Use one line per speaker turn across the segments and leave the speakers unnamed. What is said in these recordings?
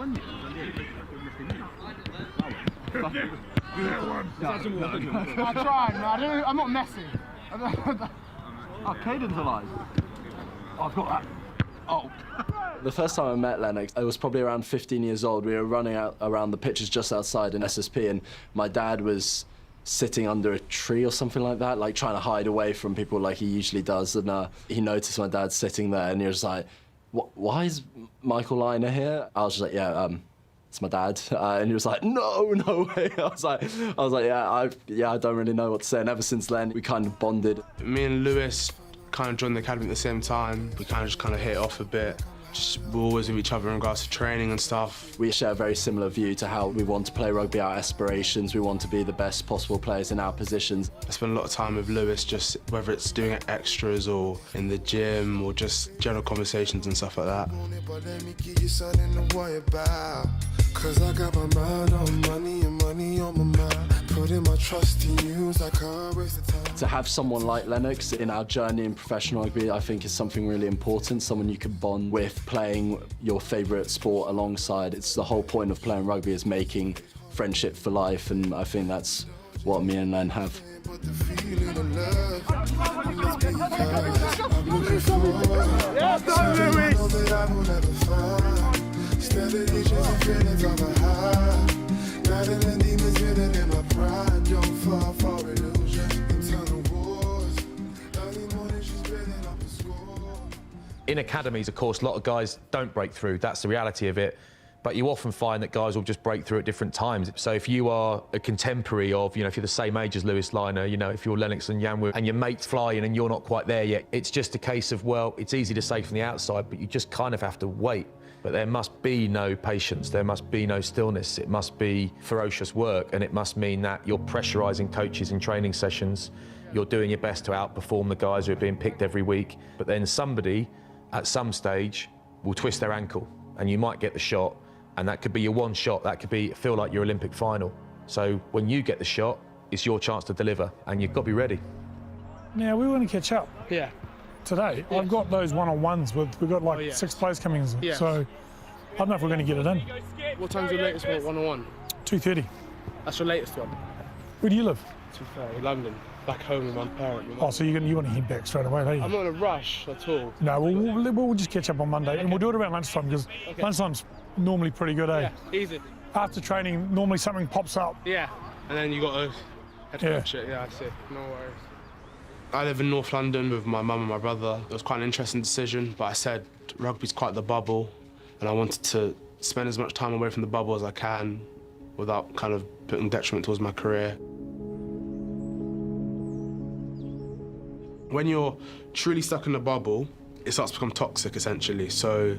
I tried, man. I'm not messy.
Oh, Caden's alive. Oh, I've got that. Oh.
The first time I met Lennox, I was probably around 15 years old. We were running out around the pitches just outside in SSP, and my dad was sitting under a tree or something like that, like trying to hide away from people like he usually does. And he noticed my dad sitting there, and he was like, why is Michael Liner here? I was just like, yeah, it's my dad. And he was like, no way. I was like, yeah, I don't really know what to say. And ever since then, we kind of bonded.
Me and Lewis kind of joined the academy at the same time. We kind of hit it off a bit. We're always with each other in regards to training and stuff.
We share a very similar view to how we want to play rugby, our aspirations. We want to be the best possible players in our positions.
I spend a lot of time with Lewis, just whether it's doing extras or in the gym or just general conversations and stuff like that. Cause I got my mind on money and money on my mind. Putting my trust in you like I wasted time.
To have someone like Lennox in our journey in professional rugby, I think is something really important. Someone you can bond with, playing your favourite sport alongside. It's the whole point of playing rugby is making friendship for life, and I think that's what me and Len have.
In academies, of course, a lot of guys don't break through. That's the reality of it. But you often find that guys will just break through at different times. So if you are a contemporary of, if you're the same age as Lewis Liner, if you're Lennox Anyanwu and your mate's flying and you're not quite there yet, it's just a case of, well, it's easy to say from the outside, but you just kind of have to wait. But there must be no patience, there must be no stillness, it must be ferocious work, and it must mean that you're pressurising coaches in training sessions, you're doing your best to outperform the guys who are being picked every week, but then somebody, at some stage, will twist their ankle, and you might get the shot, and that could be your one shot, that could feel like your Olympic final. So when you get the shot, it's your chance to deliver, and you've got to be ready.
Now, we want to catch up.
Yeah.
Today, I've got those one-on-ones we've got like 6 players coming in, so I don't know if we're going to get it in.
What time's your latest one-on-one?
2:30.
That's your latest one?
Where do you live?
2:30, London. Back home with my parents.
Oh, so you want to head back straight away, don't you?
I'm not in a rush at all.
No, we'll just catch up on Monday, and we'll do it around lunchtime, because lunchtime's normally pretty good, eh?
Yeah, easy.
After training, normally something pops up.
Yeah, and then you got to head coach it. Yeah, I see. No worries.
I live in North London with my mum and my brother. It was quite an interesting decision, but I said rugby's quite the bubble, and I wanted to spend as much time away from the bubble as I can without kind of putting detriment towards my career. When you're truly stuck in the bubble, it starts to become toxic, essentially. So,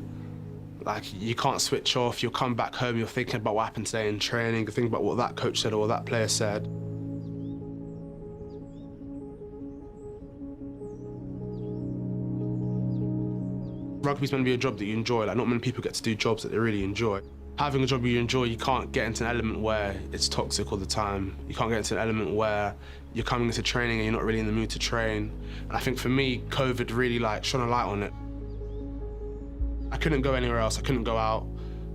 like, you can't switch off. You'll come back home, you're thinking about what happened today in training, you're thinking about what that coach said or what that player said. Rugby's meant to be a job that you enjoy. Like, not many people get to do jobs that they really enjoy. Having a job you enjoy, you can't get into an element where it's toxic all the time. You can't get into an element where you're coming into training and you're not really in the mood to train. And I think for me, COVID really shone a light on it. I couldn't go anywhere else, I couldn't go out.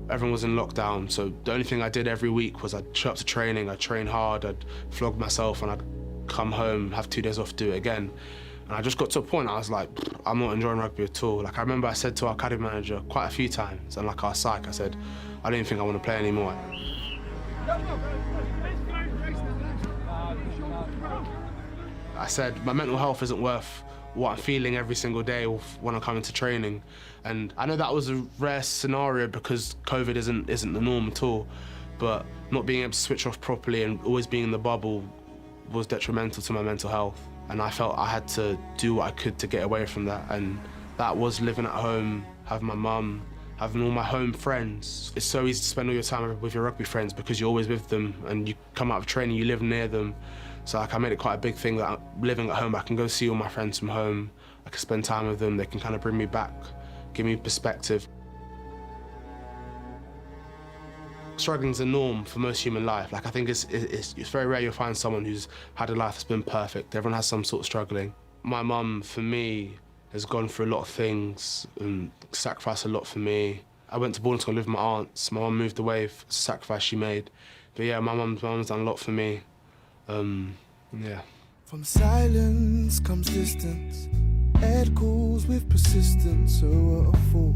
Everyone was in lockdown, so the only thing I did every week was I'd show up to training, I'd train hard, I'd flog myself, and I'd come home, have 2 days off, do it again. And I just got to a point, I was like, I'm not enjoying rugby at all. Like, I remember I said to our academy manager quite a few times, and like our psych, I said, I don't even think I want to play anymore. I said, my mental health isn't worth what I'm feeling every single day when I come into training. And I know that was a rare scenario because COVID isn't the norm at all, but not being able to switch off properly and always being in the bubble was detrimental to my mental health. And I felt I had to do what I could to get away from that. And that was living at home, having my mum, having all my home friends. It's so easy to spend all your time with your rugby friends because you're always with them, and you come out of training, you live near them. So I made it quite a big thing that I'm living at home, I can go see all my friends from home, I can spend time with them, they can kind of bring me back, give me perspective. Struggling's a norm for most human life. Like, I think it's very rare you'll find someone who's had a life that's been perfect. Everyone has some sort of struggling. My mum, for me, has gone through a lot of things and sacrificed a lot for me. I went to boarding school, I lived with my aunts. My mum moved away for the sacrifice she made. But yeah, my mum's done a lot for me. Yeah.
From silence comes distance, add calls with persistence, so what a fool.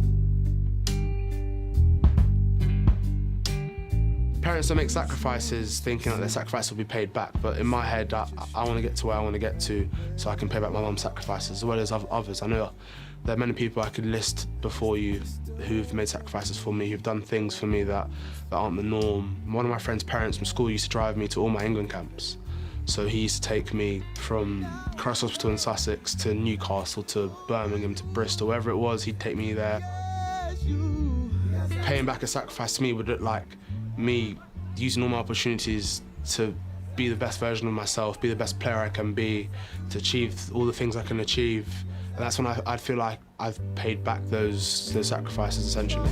Parents don't make sacrifices thinking that their sacrifice will be paid back, but in my head, I want to get to where I want to get to so I can pay back my mum's sacrifices as well as others. I know there are many people I could list before you who've made sacrifices for me, who've done things for me that aren't the norm. One of my friend's parents from school used to drive me to all my England camps. So he used to take me from Christ Hospital in Sussex to Newcastle to Birmingham to Bristol, wherever it was, he'd take me there. Paying back a sacrifice to me would look like me using all my opportunities to be the best version of myself, be the best player I can be, to achieve all the things I can achieve. And that's when I feel like I've paid back those sacrifices, essentially.